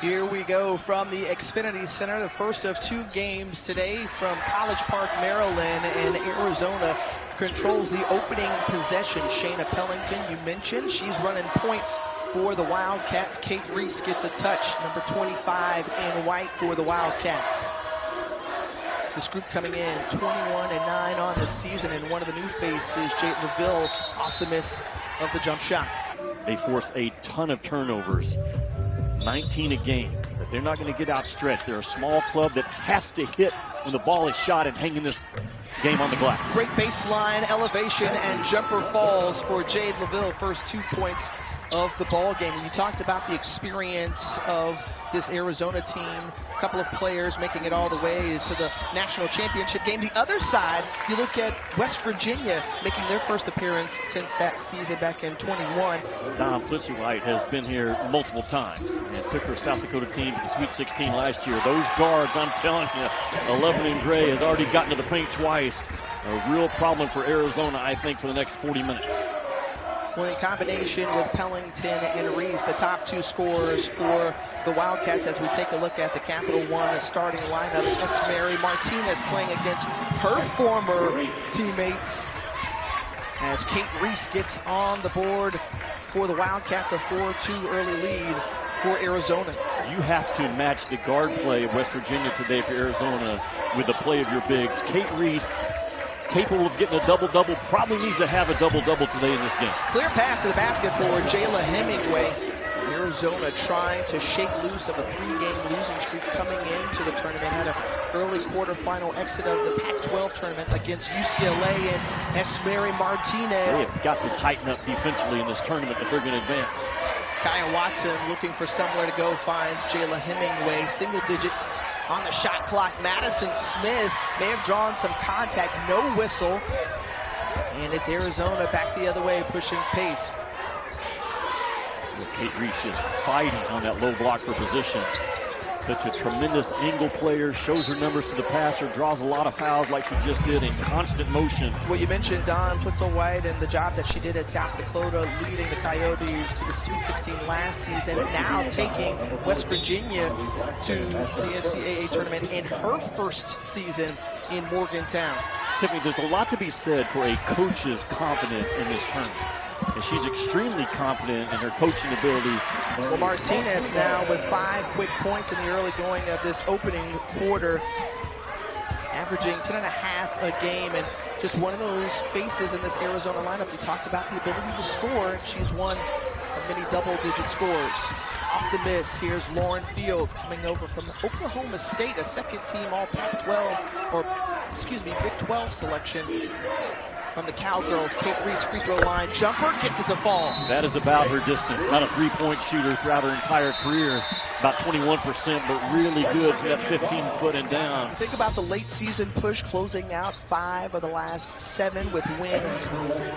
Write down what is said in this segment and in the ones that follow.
Here we go from the Xfinity Center, the first of two games today from College Park, Maryland, and Arizona controls the opening possession. Shayna Pellington, you mentioned, she's running point for the Wildcats. Kate Reese gets a touch, number 25 in white for the Wildcats. This group coming in 21-9 on the season, and one of the new faces, Jade LaVille, off the miss of the jump shot. They force a ton of turnovers, 19 a game, but they're not going to get outstretched. They're a small club that has to hit when the ball is shot and hanging this game on the glass. Great baseline elevation and jumper falls for Jade LaVille, first 2 points of the ball game. And you talked about the experience of this Arizona team, a couple of players making it all the way to the national championship game. The other side, you look at West Virginia making their first appearance since that season back in 21. Don Plitzuweit has been here multiple times and took her South Dakota team to the Sweet 16 last year. Those guards, I'm telling you, 11 in gray has already gotten to the paint twice. A real problem for Arizona, I think, for the next 40 minutes. Well, in combination with Pellington and Reese, the top two scorers for the Wildcats as we take a look at the Capital One starting lineups. Esmeri Martinez playing against her former teammates as Kate Reese gets on the board for the Wildcats, a 4-2 early lead for Arizona. You have to match the guard play of West Virginia today for Arizona with the play of your bigs. Kate Reese, capable of getting a double-double, probably needs to have a double-double today in this game. Clear path to the basket for Jayla Hemingway. Arizona trying to shake loose of a 3-game losing streak coming into the tournament. Had an early quarterfinal exit of the Pac-12 tournament against UCLA, and Esmeri Martinez. They have got to tighten up defensively in this tournament if they're going to advance. Kaya Watson looking for somewhere to go, finds Jayla Hemingway. Single digits on the shot clock. Madison Smith may have drawn some contact, no whistle. And it's Arizona back the other way, pushing pace. Well, Kate Reese is fighting on that low block for position. Such a tremendous angle player, shows her numbers to the passer, draws a lot of fouls like she just did in constant motion. Well, you mentioned Dawn Plitzuweit and the job that she did at South Dakota, leading the Coyotes to the Sweet 16 last season, now taking West Virginia to the NCAA tournament in her first season in Morgantown. Tiffany, there's a lot to be said for a coach's confidence in this tournament. And she's extremely confident in her coaching ability. Well, Martinez now with 5 quick points in the early going of this opening quarter, averaging 10.5 a game, and just one of those faces in this Arizona lineup. We talked about the ability to score. She's one of many double-digit scores. Off the miss, here's Lauren Fields coming over from Oklahoma State, a second-team All Pac-12, or excuse me, Big 12 selection. From the Cowgirls, Kate Reese free throw line jumper gets it to fall. That is about her distance. Not a three-point shooter throughout her entire career. About 21%, but really good for that 15-foot and down. Think about the late season push, closing out 5 of the last 7 with wins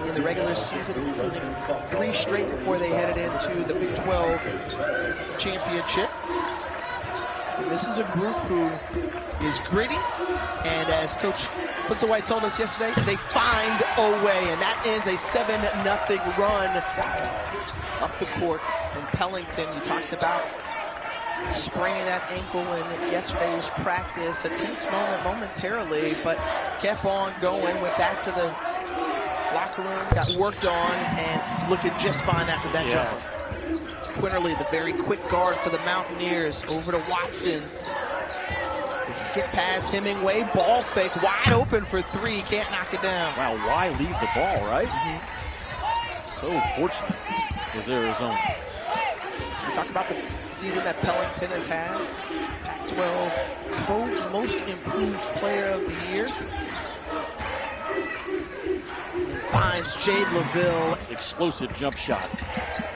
in the regular season, including 3 straight before they headed into the Big 12 championship. And this is a group who is gritty, and as Coach Plitzuweit told us yesterday, they find a way, and that ends a 7-0 run up the court. And Pellington, you talked about spraining that ankle in yesterday's practice, a tense moment momentarily, but kept on going, went back to the locker room, got worked on, and looking just fine after that jumper. Quinterly, the very quick guard for the Mountaineers, over to Watson. They skip past Hemingway, ball fake, wide open for 3, can't knock it down. Wow, why leave the ball, right? So fortunate is Arizona. We talk about the season that Pellington has had. Pac-12 most improved player of the year. And finds Jade LaVille. Explosive jump shot.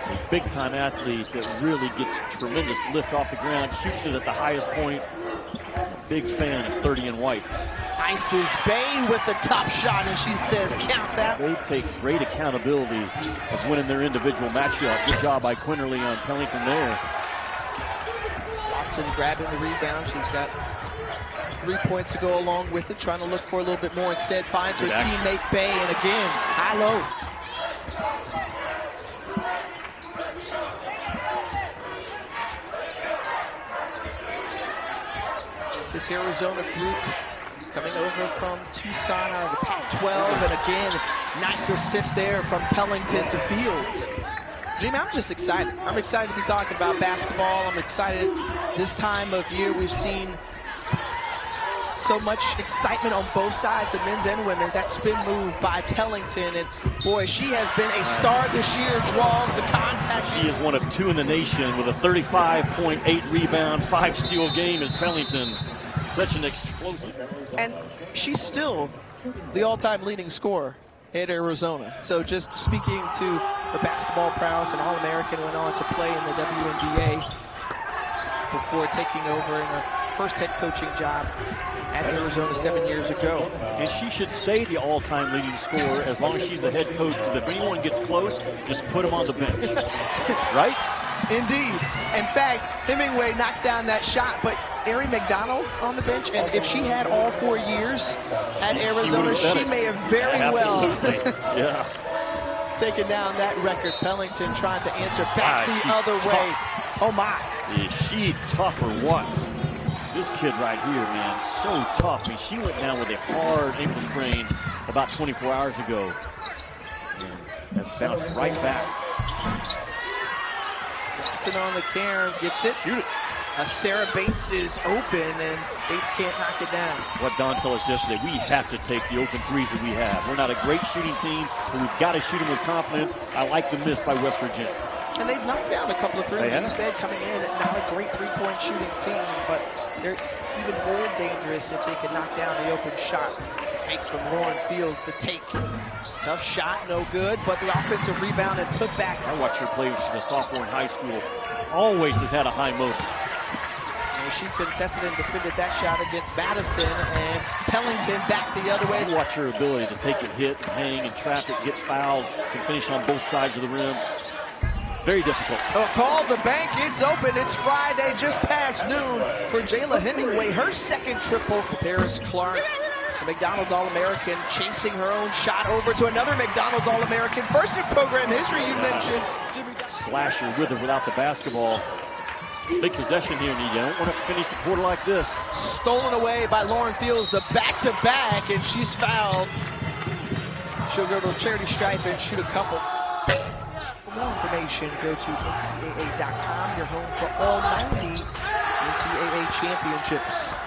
A big-time athlete that really gets tremendous lift off the ground, shoots it at the highest point. Big fan of 30 and white. Ices Bay with the top shot, and she says, count that. They take great accountability of winning their individual matchup. Good job by Quinterly on Pellington there. Watson grabbing the rebound. She's got 3 points to go along with it, trying to look for a little bit more. Instead, finds her teammate Bay, and again, high-low. this Arizona group coming over from Tucson out of the Pac-12. And again, nice assist there from Pellington to Fields. Jimmy, I'm just excited. I'm excited to be talking about basketball. I'm excited this time of year. We've seen so much excitement on both sides, the men's and women's. That spin move by Pellington, and boy, she has been a star this year. Draws the contact. She is one of 2 in the nation with a 35.8 rebound, 5 steal game as Pellington. Such an explosive. And she's still the all-time leading scorer at Arizona. So just speaking to her basketball prowess, an All-American, went on to play in the WNBA before taking over in a first head coaching job at Arizona 7 years ago. And she should stay the all-time leading scorer as long as she's the head coach, because if anyone gets close, just put them on the bench. Right? Indeed. In fact, Hemingway knocks down that shot, but Ari McDonald's on the bench, and if she had all 4 years at Arizona, she may have very well taken down that record. Pellington trying to answer back the other way. Oh my. Is she tough or what? This kid right here, man, so tough. I mean, she went down with a hard ankle sprain about 24 hours ago. And has bounced right back. Watson on the Cairn, gets it. Shoot it. Sarah Bates is open, and Bates can't knock it down. What Don told us yesterday, we have to take the open threes that we have. We're not a great shooting team, but we've got to shoot them with confidence. I like the miss by West Virginia. And they've knocked down a couple of threes. You said coming in, not a great three-point shooting team, but they're even more dangerous if they can knock down the open shot. Fake from Lauren Fields, the take. Tough shot, no good, but the offensive rebound and put back. I watched her play when she's a sophomore in high school. Always has had a high motor. And she contested and defended that shot against Madison, and Pellington back the other way. Watch her ability to take a hit, hang in traffic, get fouled, can finish on both sides of the rim. Very difficult. Oh, call the bank, it's open. It's Friday, just past noon for Jayla Hemingway. Her second triple. Paris Clark, the McDonald's All-American, chasing her own shot over to another McDonald's All-American. First in program history, you mentioned. Slasher with her without the basketball. Big possession here, and you don't want to finish the quarter like this. Stolen away by Lauren Fields, the back-to-back, and she's fouled. She'll go to the charity stripe and shoot a couple. For more information, go to NCAA.com, your home for all 90 NCAA championships.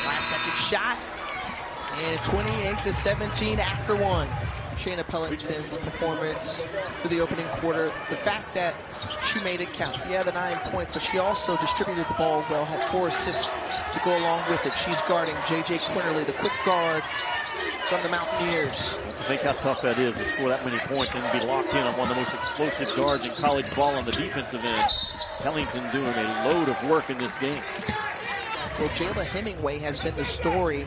Last second shot, and 28-17 after one. Shayna Pellington's performance for the opening quarter, the fact that she made it count. Yeah, the 9 points, but she also distributed the ball well, had 4 assists to go along with it. She's guarding J.J. Quinterly, the quick guard from the Mountaineers. So think how tough that is to score that many points and be locked in on one of the most explosive guards in college ball on the defensive end. Pellington doing a load of work in this game. Well, Jayla Hemingway has been the story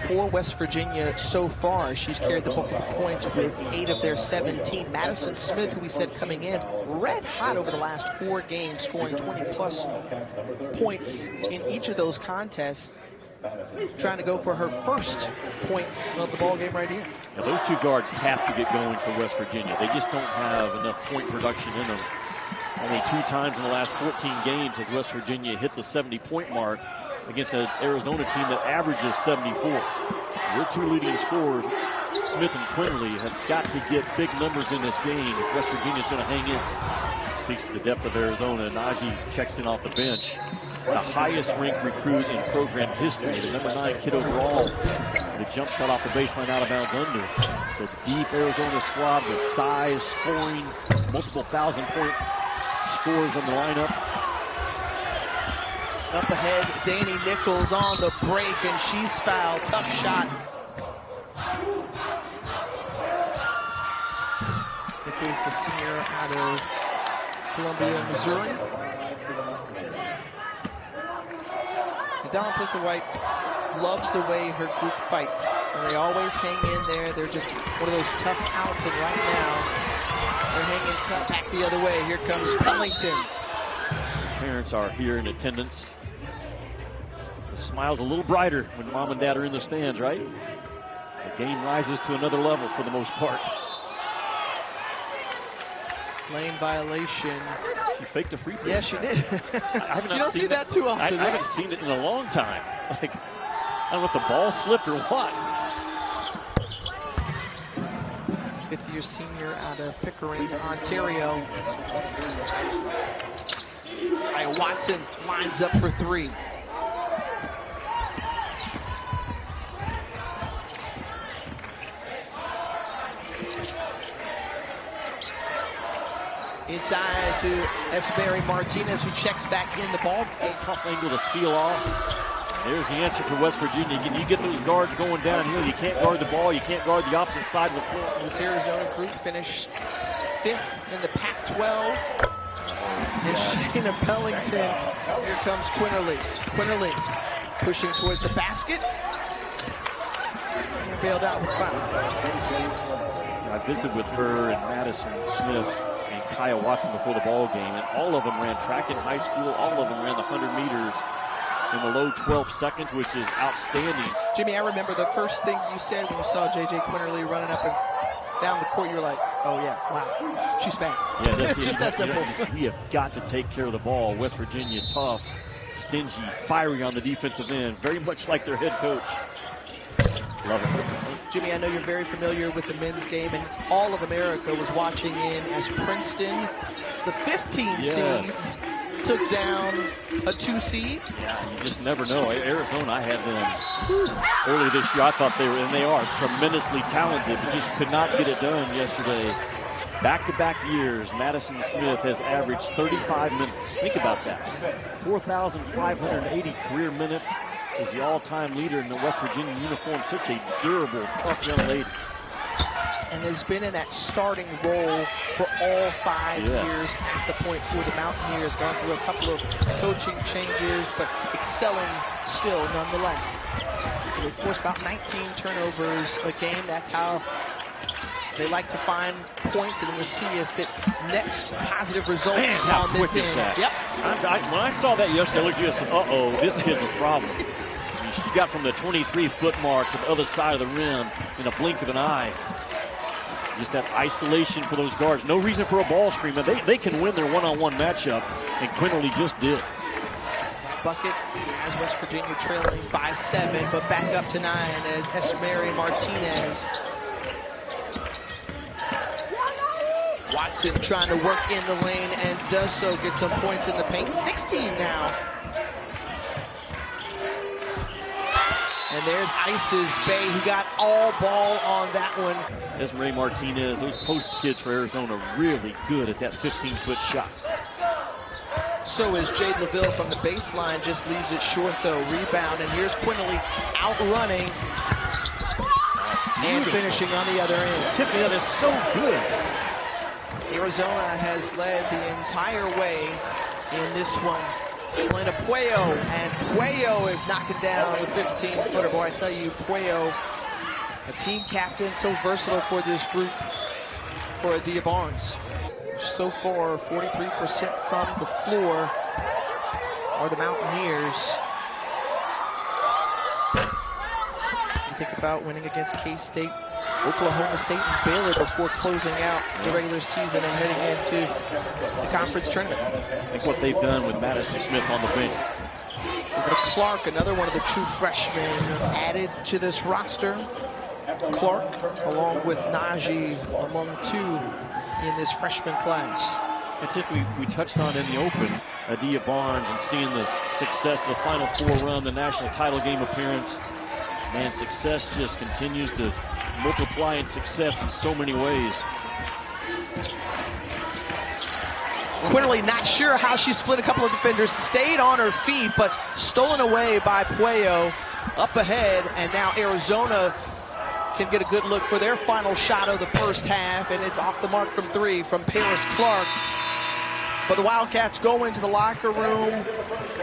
for West Virginia so far. She's carried the bulk of the points with 8 of their 17. Madison Smith, who we said coming in, red hot over the last 4 games, scoring 20-plus points in each of those contests. Trying to go for her first point of the ball game right here. Now, those 2 guards have to get going for West Virginia. They just don't have enough point production in them. Only 2 times in the last 14 games has West Virginia hit the 70-point mark against an Arizona team that averages 74. Your 2 leading scorers, Smith and Quinterly, have got to get big numbers in this game if West Virginia's going to hang in. Speaks to the depth of Arizona. Najee checks in off the bench. The highest ranked recruit in program history, the number 9 kid overall. The jump shot off the baseline out of bounds under. The deep Arizona squad with size, scoring, multiple 1,000-point scores on the lineup. Up ahead, Danny Nichols on the break, and she's fouled. Tough shot. Nichols, the senior out of Columbia, Missouri. And Donna Plitzer-White loves the way her group fights. And they always hang in there. They're just one of those tough outs, and right now they're hanging tough back the other way. Here comes Pellington. Parents are here in attendance. The smile's a little brighter when mom and dad are in the stands, right? The game rises to another level for the most part. Lane violation. She faked a free throw. Yeah, she did. I you don't see that too often. I haven't seen it in a long time. Like, I don't know if the ball slipped or what. Fifth-year senior out of Pickering, Ontario. Watson lines up for three. Inside to Esmeri Martinez, who checks back in the ball. Tough angle to seal off. There's the answer for West Virginia. You get those guards going downhill. You can't guard the ball. You can't guard the opposite side of the floor. This Arizona group finished 5th in the Pac-12. And Shayna Pellington. Here comes Quinterly. Quinterly pushing towards the basket. And bailed out with foul. I visited with her and Madison Smith and Kaya Watson before the ball game, and all of them ran track in high school. All of them ran the 100 meters in the low 12 seconds, which is outstanding. Jimmy, I remember the first thing you said when you saw J.J. Quinterly running up and down the court. You were like, oh yeah, wow, she's fast. Yeah, that's, just that simple. We have got to take care of the ball. West Virginia, tough, stingy, fiery on the defensive end, very much like their head coach. Love it. Jimmy, I know you're very familiar with the men's game, and all of America was watching in as Princeton, the 15 seed, took down a 2 seed. Yeah, you just never know. Arizona, I had them early this year. I thought they were, and they are tremendously talented, but just could not get it done yesterday. Back-to-back years, Madison Smith has averaged 35 minutes. Think about that. 4,580 career minutes. Is the all-time leader in the West Virginia uniform. Such a durable, tough young lady. And has been in that starting role for all 5 years at the point for the Mountaineers. Gone through a couple of coaching changes, but excelling still nonetheless. They forced about 19 turnovers a game. That's how they like to find points, and we'll see if it nets positive results on this end. Yep. When I saw that yesterday, I looked at you and said, uh-oh, this kid's a problem. She got from the 23-foot mark to the other side of the rim in a blink of an eye. Just that isolation for those guards. No reason for a ball screen. They can win their one-on-one matchup, and Quinterly just did. Bucket as West Virginia trailing by 7, but back up to 9 as Esmeri Martinez. Watson trying to work in the lane and does so, get some points in the paint. 16 now. And there's Ice's Bay, who got all ball on that one. Esmeri Martinez, those post kids for Arizona, really good at that 15-foot shot. So is Jade LaVille from the baseline, just leaves it short though. Rebound, and here's Quinterly outrunning and finishing on the other end. Tiffany, that is so good. Arizona has led the entire way in this one. Playing to Puello, and Puello is knocking down the 15-footer. Boy, I tell you, Puello, a team captain, so versatile for this group for Adia Barnes. So far, 43% from the floor are the Mountaineers. You think about winning against K-State, Oklahoma State, and Baylor before closing out the regular season and heading into the conference tournament. I think what they've done with Madison Smith on the bench. Over to Clark, another one of the true freshmen added to this roster. Clark, along with Najee, among 2 in this freshman class. I think we touched on in the open, Adia Barnes, and seeing the success of the Final Four run, the national title game appearance. Man, success just continues to multiply in success in so many ways. Quinterly not sure how she split a couple of defenders, stayed on her feet, but stolen away by Puello. Up ahead, and now Arizona can get a good look for their final shot of the first half, and it's off the mark from 3 from Paris Clark. But the Wildcats go into the locker room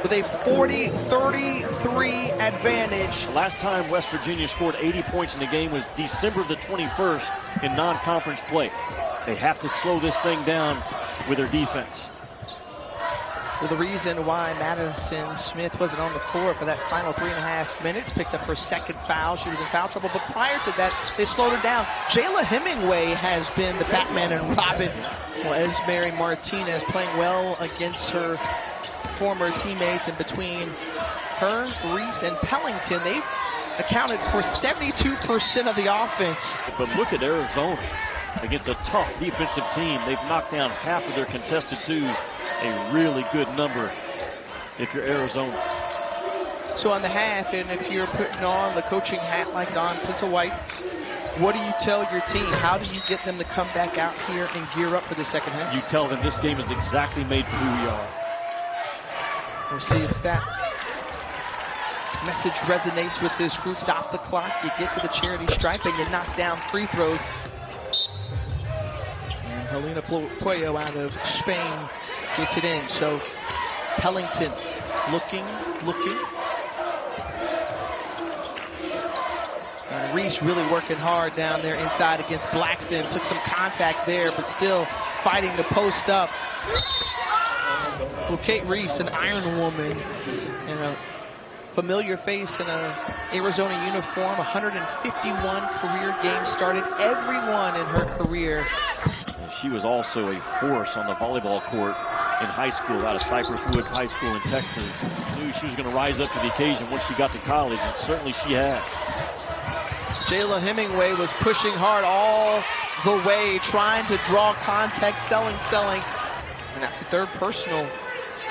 with a 40-33 advantage. Last time West Virginia scored 80 points in the game was December the 21st in non-conference play. They have to slow this thing down with their defense. the reason why Madison Smith wasn't on the floor for that final 3.5 minutes. Picked up her second foul. She was in foul trouble, but prior to that, they slowed her down. Jayla Hemingway has been the Batman and Robin. Well, Esmeri Martinez playing well against her former teammates, and between her, Reese, and Pellington, they've accounted for 72% of the offense. But look at Arizona against a tough defensive team. They've knocked down half of their contested twos. A really good number if you're Arizona. So on the half, and if you're putting on the coaching hat like Don Plitzelwhite, what do you tell your team? How do you get them to come back out here and gear up for the second half? You tell them this game is exactly made for who we are. We'll see if that message resonates with this group. Stop the clock, you get to the charity stripe, and you knock down free throws. And Helena Puello out of Spain gets it in. So Pellington looking. And Reese really working hard down there inside against Blackston. Took some contact there, but still fighting to post up. Well, Kate Reese, an Iron Woman, and a familiar face in an Arizona uniform. 151 career games started, every one in her career. She was also a force on the volleyball court in high school out of Cypress Woods High School in Texas. Knew she was going to rise up to the occasion once she got to college, and certainly she has. Jayla Hemingway was pushing hard all the way, trying to draw contact, selling. And that's the third personal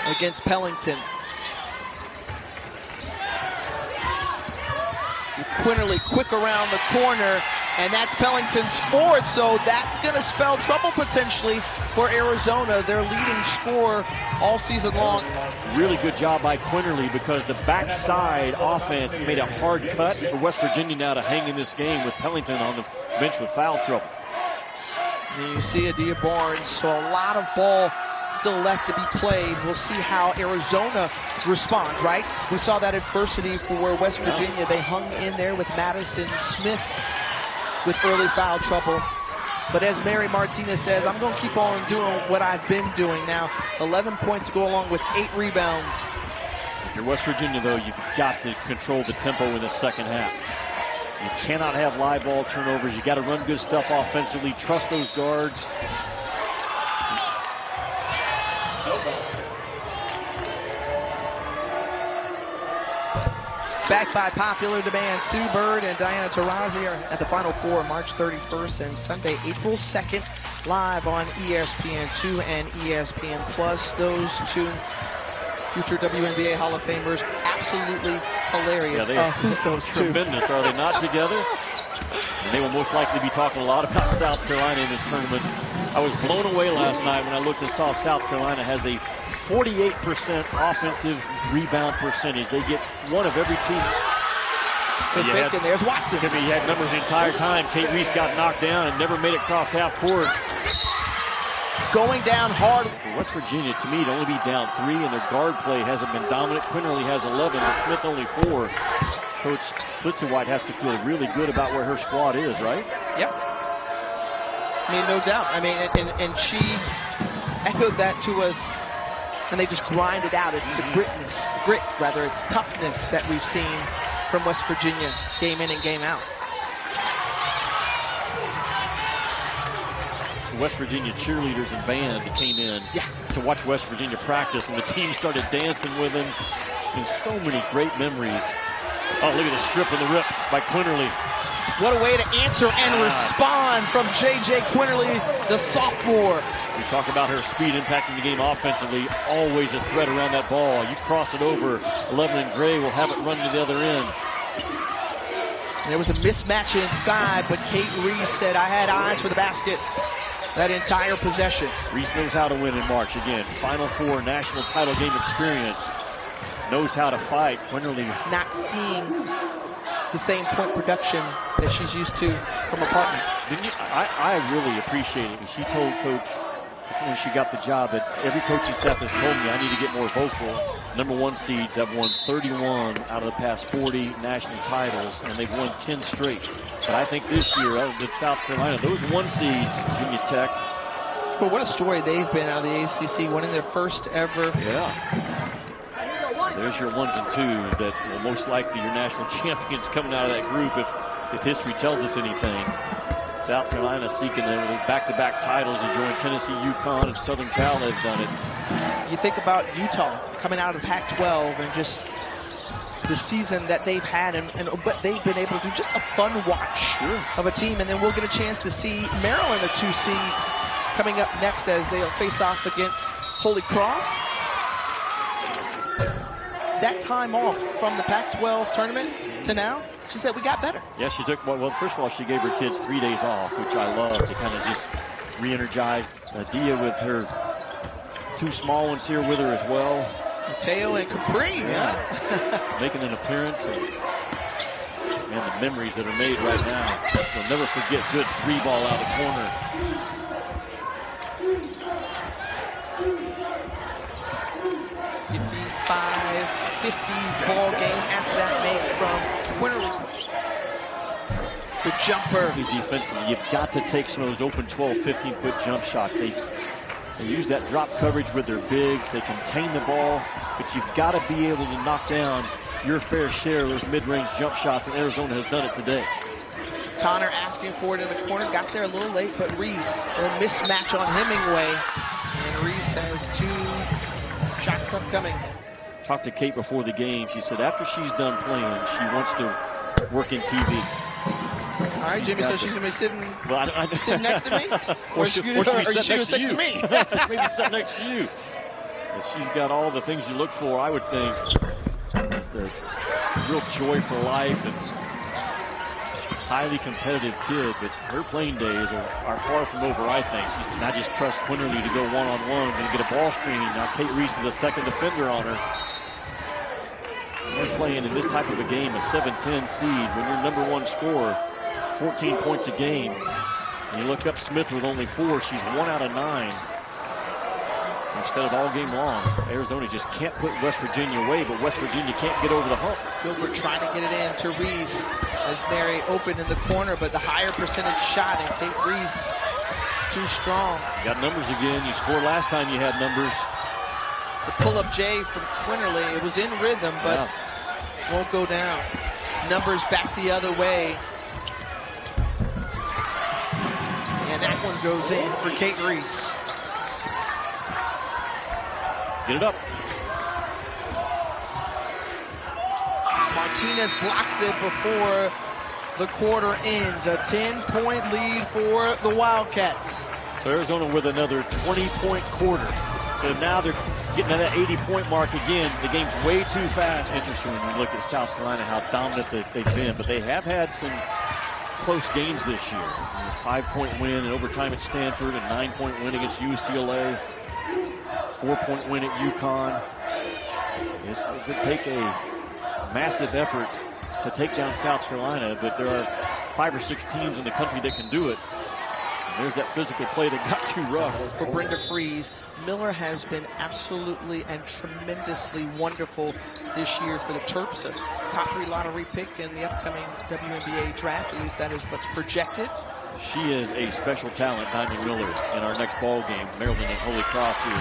against Pellington. Quinterly quick around the corner, and that's Pellington's fourth, so that's going to spell trouble potentially for Arizona, their leading scorer all season long. Really good job by Quinterly, because the backside offense made a hard cut for West Virginia now to hang in this game with Pellington on the bench with foul trouble. And you see Adia Barnes, so a lot of ball still left to be played. We'll see how Arizona responds, right? We saw that adversity for West Virginia. They hung in there with Madison Smith with early foul trouble. But as Mary Martinez says, I'm going to keep on doing what I've been doing now. 11 points to go along with 8 rebounds. If you're West Virginia, though, you've got to control the tempo in the second half. You cannot have live ball turnovers. You got to run good stuff offensively. Trust those guards. Back by popular demand, Sue Bird and Diana Taurasi are at the Final Four March 31st and Sunday, April 2nd, live on ESPN2 and ESPN Plus. Those two future WNBA Hall of Famers, absolutely hilarious. Yeah, those two. Tremendous, are they not together? And they will most likely be talking a lot about South Carolina in this tournament. I was blown away last night when I looked and saw South Carolina has a 48% offensive rebound percentage. They get one of every two. And there's Watson. Timmy, he had numbers the entire time. Kate Reese got knocked down and never made it across half court. Going down hard. For West Virginia, to me, to only be down 3, and their guard play hasn't been dominant. Quinterly has 11, but Smith only 4. Coach Plitzelwhite has to feel really good about where her squad is, right? Yep. I mean, no doubt. I mean, and she echoed that to us, and they just grind it out. It's the grit, it's toughness that we've seen from West Virginia game in and game out. West Virginia cheerleaders and band came in to watch West Virginia practice, and the team started dancing with them. And so many great memories. Oh, look at the strip and the rip by Quinterly. What a way to answer and respond from J.J. Quinterly, the sophomore. We talk about her speed impacting the game offensively. Always a threat around that ball. You cross it over, Lebanon Gray will have it run to the other end. There was a mismatch inside, but Kate Reese said, I had eyes for the basket that entire possession. Reese knows how to win in March. Again, Final Four national title game experience. Knows how to fight. Quinterly not seeing the same point production that she's used to from her partner. I really appreciate it. She told Coach when she got the job that every coaching staff has told me I need to get more vocal. Number 1 seeds have won 31 out of the past 40 national titles, and they've won 10 straight. But I think this year, with South Carolina, those 1 seeds, Virginia Tech, But what a story they've been out of the ACC, winning their first ever. Yeah. There's your 1s and 2s that will most likely your national champions coming out of that group if history tells us anything. South Carolina seeking their back-to-back titles. They joined Tennessee, UConn, and Southern Cal. They've done it. You think about Utah coming out of the Pac-12 and just the season that they've had, but they've been able to do just a fun watch of a team. And then we'll get a chance to see Maryland, a 2 seed, coming up next as they'll face off against Holy Cross. That time off from the Pac-12 tournament to now, she said we got better. Yeah, she took, well, first of all, she gave her kids 3 days off, which I love, to kind of just re-energize. Dia with her 2 small ones here with her as well. Mateo and Capri, yeah. Making an appearance. And the memories that are made right now. They'll never forget good 3-ball out of the corner. Ball game after that make from Quinterly. The jumper. Defensively, you've got to take some of those open 12, 15-foot jump shots. They use that drop coverage with their bigs. They contain the ball, but you've got to be able to knock down your fair share of those mid-range jump shots, and Arizona has done it today. Connor asking for it in the corner. Got there a little late, but Reese, a mismatch on Hemingway. And Reese has 2 shots upcoming. Talked to Kate before the game. She said after she's done playing, she wants to work in TV. All right, Jimmy, so she's going to be sitting, sitting next to me? Or she was sitting next to you. Me? Maybe sitting next to you. But she's got all the things you look for, I would think. Just a real joy for life and highly competitive kid, but her playing days are far from over, I think. She's not just trust Quinterly to go one-on-one and get a ball screen. Now Kate Reese is a second defender on her. They're playing in this type of a game, a 7-10 seed, when you're number 1 scorer, 14 points a game. And you look up Smith with only 4. She's 1 out of 9. We've said it all game long. Arizona just can't put West Virginia away, but West Virginia can't get over the hump. Gilbert trying to get it in to Reese as Mary opened in the corner, but the higher percentage shot, and Kate Reese too strong. You got numbers again. You scored last time you had numbers. The pull-up J from Quinterly, it was in rhythm, but won't go down. Numbers back the other way. And that one goes in for Kate Reese. Get it up. Martinez blocks it before the quarter ends. A 10-point lead for the Wildcats. So Arizona with another 20-point quarter. So now they're getting to that 80-point mark again. The game's way too fast. Interesting when you look at South Carolina, how dominant they've been. But they have had some close games this year. A 5-point win in overtime at Stanford, a 9-point win against UCLA, 4-point win at UConn. It would take a massive effort to take down South Carolina, but there are 5 or 6 teams in the country that can do it. And there's that physical play that got too rough. For Brenda Freeze, Miller has been absolutely and tremendously wonderful this year for the Terps. A top 3 lottery pick in the upcoming WNBA draft. At least that is what's projected. She is a special talent, Diamond Miller, in our next ball game, Maryland and Holy Cross here.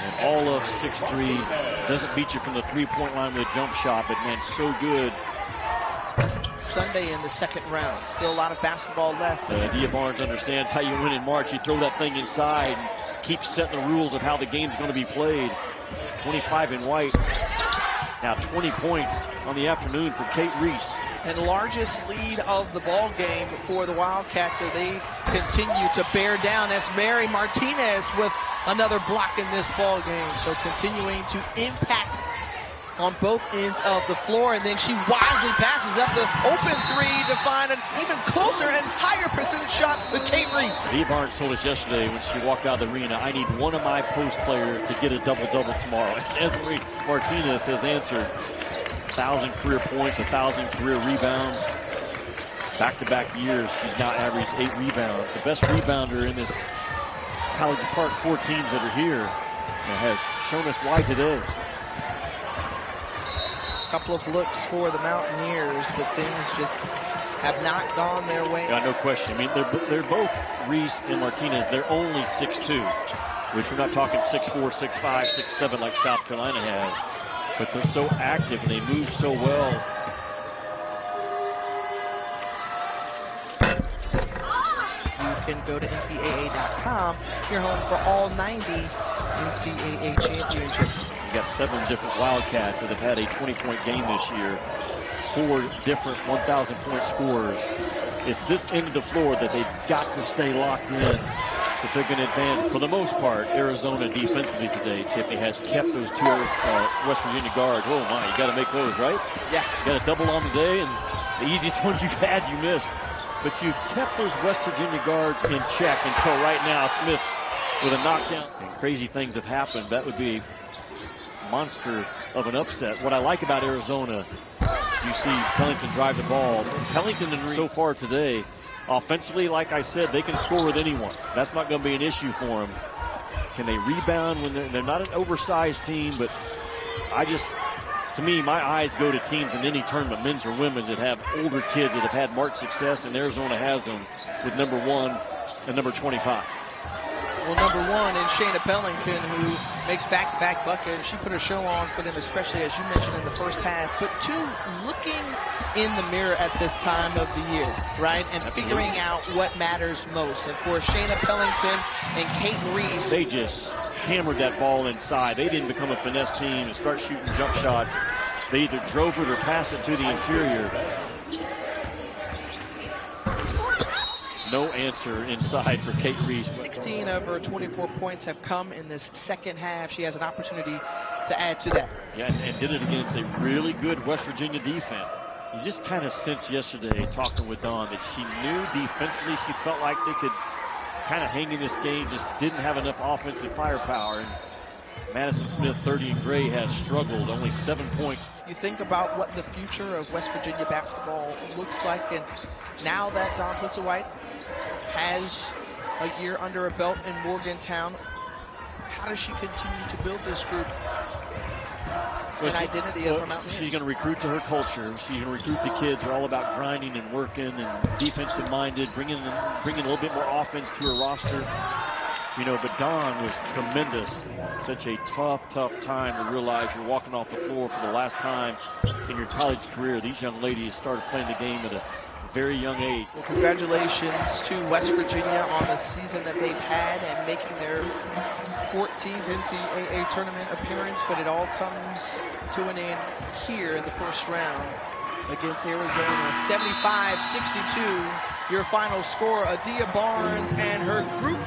And all of 6'3", doesn't beat you from the 3-point line with a jump shot, but man, so good. Sunday in the second round. Still a lot of basketball left. Dia Barnes understands how you win in March. You throw that thing inside and keep setting the rules of how the game's going to be played. 25 in white. Now 20 points on the afternoon for Kate Reese. And largest lead of the ball game for the Wildcats as they continue to bear down as Mary Martinez with another block in this ball game. So continuing to impact on both ends of the floor, and then she wisely passes up the open 3 to find an even closer and higher percentage shot with Kate Reese. Dia Barnes told us yesterday when she walked out of the arena, I need one of my post players to get a double-double tomorrow. And Esme Martinez has answered. 1,000 career points, 1,000 career rebounds. Back-to-back years, she's now averaged 8 rebounds. The best rebounder in this College Park 4 teams that are here has shown us why today. Couple of looks for the Mountaineers, but things just have not gone their way. Yeah, no question. I mean, they're both, Reese and Martinez, they're only 6'2", which we're not talking 6'4", 6'5", 6'7" like South Carolina has. But they're so active and they move so well. You can go to NCAA.com, your home for all 90 NCAA championships. You've got 7 different Wildcats that have had a 20-point game this year. 4 different 1,000-point scorers. It's this end of the floor that they've got to stay locked in if they're going to advance. For the most part, Arizona defensively today, Tiffany, has kept those 2 West Virginia guards. Oh my, you got to make those, right? Yeah. You got a double on the day, and the easiest one you've had, you miss. But you've kept those West Virginia guards in check until right now. Smith with a knockdown. And crazy things have happened. That would be a monster of an upset. What I like about Arizona, you see Pellington drive the ball. Pellington, and so far today, offensively, like I said, they can score with anyone. That's not going to be an issue for them. Can they rebound when they're not an oversized team? But to me, my eyes go to teams in any tournament, men's or women's, that have older kids that have had marked success, and Arizona has them with number 1 and number 25. Well, number 1 is Shayna Pellington, who makes back-to-back buckets. She put a show on for them, especially, as you mentioned, in the first half. But 2 looking in the mirror at this time of the year, right? And figuring out what matters most. And for Shayna Pellington and Kate Reese, they just hammered that ball inside. They didn't become a finesse team and start shooting jump shots. They either drove it or passed it to the interior. No answer inside for Kate Reese. 16 of her 24 points have come in this second half. She has an opportunity to add to that. Yeah, and did it against a really good West Virginia defense. You just kind of sensed yesterday, talking with Dawn, that she knew defensively she felt like they could kind of hang in this game, just didn't have enough offensive firepower. And Madison Smith, 30 and Gray, has struggled, only 7 points. You think about what the future of West Virginia basketball looks like, and now that Dawn Plitzuweit has a year under a belt in Morgantown, how does she continue to build this group? An identity of her Mountaineers. She's going to recruit to her culture. She's going to recruit the kids. They're all about grinding and working and defensive-minded, bringing a little bit more offense to her roster. You know, but Dawn was tremendous. Such a tough time to realize you're walking off the floor for the last time in your college career. These young ladies started playing the game at a very young age. Well, congratulations to West Virginia on the season that they've had and making their 14th NCAA tournament appearance, but it all comes to an end here in the first round against Arizona. 75-62, your final score. Adia Barnes and her group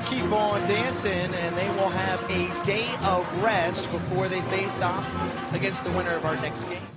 keep on dancing, and they will have a day of rest before they face off against the winner of our next game.